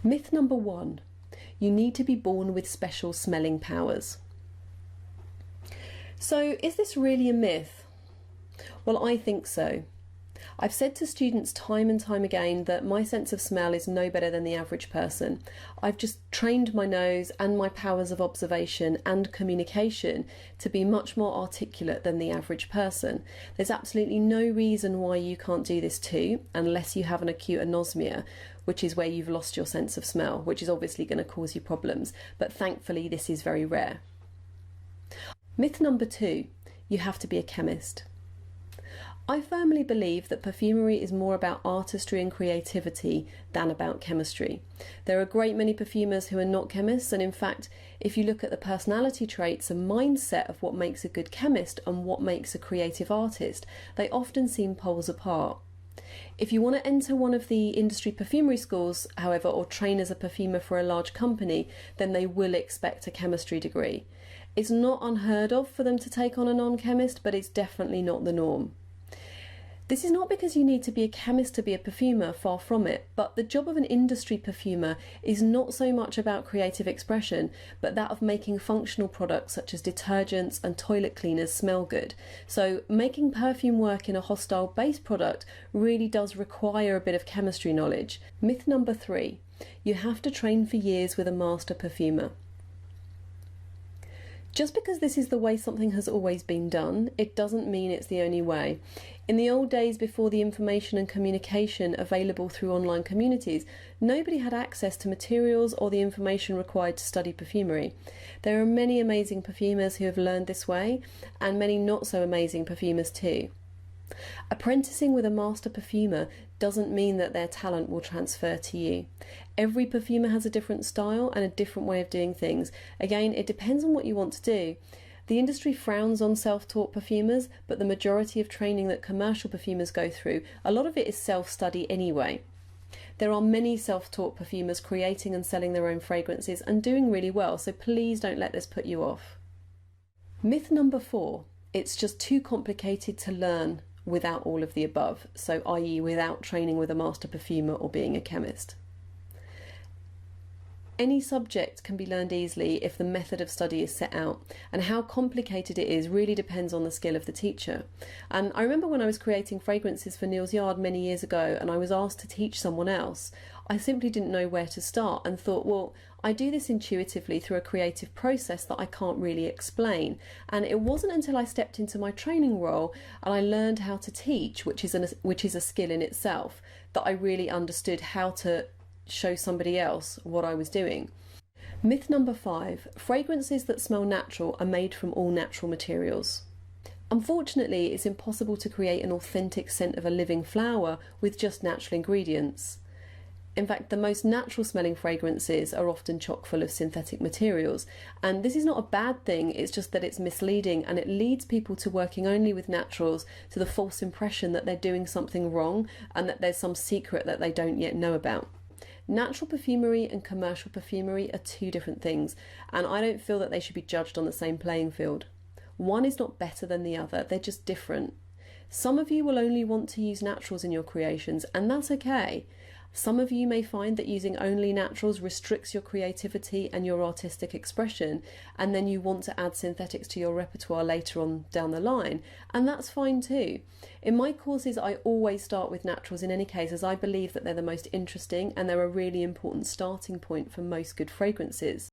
Myth number 1, you need to be born with special smelling powers. So is this really a myth? Well, I think so. I've said to students time and time again that my sense of smell is no better than the average person. I've just trained my nose and my powers of observation and communication to be much more articulate than the average person. There's absolutely no reason why you can't do this too, unless you have an acute anosmia, which is where you've lost your sense of smell, which is obviously going to cause you problems, but thankfully this is very rare. Myth number 2, you have to be a chemist. I firmly believe that perfumery is more about artistry and creativity than about chemistry. There are a great many perfumers who are not chemists, and in fact, if you look at the personality traits and mindset of what makes a good chemist and what makes a creative artist, they often seem poles apart. If you want to enter one of the industry perfumery schools, however, or train as a perfumer for a large company, then they will expect a chemistry degree. It's not unheard of for them to take on a non-chemist, but it's definitely not the norm. This is not because you need to be a chemist to be a perfumer, far from it, but the job of an industry perfumer is not so much about creative expression, but that of making functional products such as detergents and toilet cleaners smell good. So making perfume work in a hostile base product really does require a bit of chemistry knowledge. Myth number 3, you have to train for years with a master perfumer. Just because this is the way something has always been done, it doesn't mean it's the only way. In the old days, before the information and communication available through online communities, nobody had access to materials or the information required to study perfumery. There are many amazing perfumers who have learned this way, and many not so amazing perfumers too. Apprenticing with a master perfumer doesn't mean that their talent will transfer to you. Every perfumer has a different style and a different way of doing things. Again, it depends on what you want to do. The industry frowns on self-taught perfumers, but the majority of training that commercial perfumers go through, a lot of it is self-study anyway. There are many self-taught perfumers creating and selling their own fragrances and doing really well, so please don't let this put you off. Myth number 4, it's just too complicated to learn without all of the above, so i.e. without training with a master perfumer or being a chemist. Any subject can be learned easily if the method of study is set out, and how complicated it is really depends on the skill of the teacher. And I remember when I was creating fragrances for Neal's Yard many years ago and I was asked to teach someone else, I simply didn't know where to start and thought, well, I do this intuitively through a creative process that I can't really explain. And it wasn't until I stepped into my training role and I learned how to teach, which is a skill in itself, that I really understood how to show somebody else what I was doing. Myth number 5, fragrances that smell natural are made from all natural materials. Unfortunately, it's impossible to create an authentic scent of a living flower with just natural ingredients. In fact, the most natural smelling fragrances are often chock full of synthetic materials, and this is not a bad thing, it's just that it's misleading and it leads people to working only with naturals to the false impression that they're doing something wrong and that there's some secret that they don't yet know about. Natural perfumery and commercial perfumery are two different things, and I don't feel that they should be judged on the same playing field. One is not better than the other, they're just different. Some of you will only want to use naturals in your creations, and that's okay. Some of you may find that using only naturals restricts your creativity and your artistic expression, and then you want to add synthetics to your repertoire later on down the line, and that's fine too. In my courses, I always start with naturals in any case, as I believe that they're the most interesting and they're a really important starting point for most good fragrances.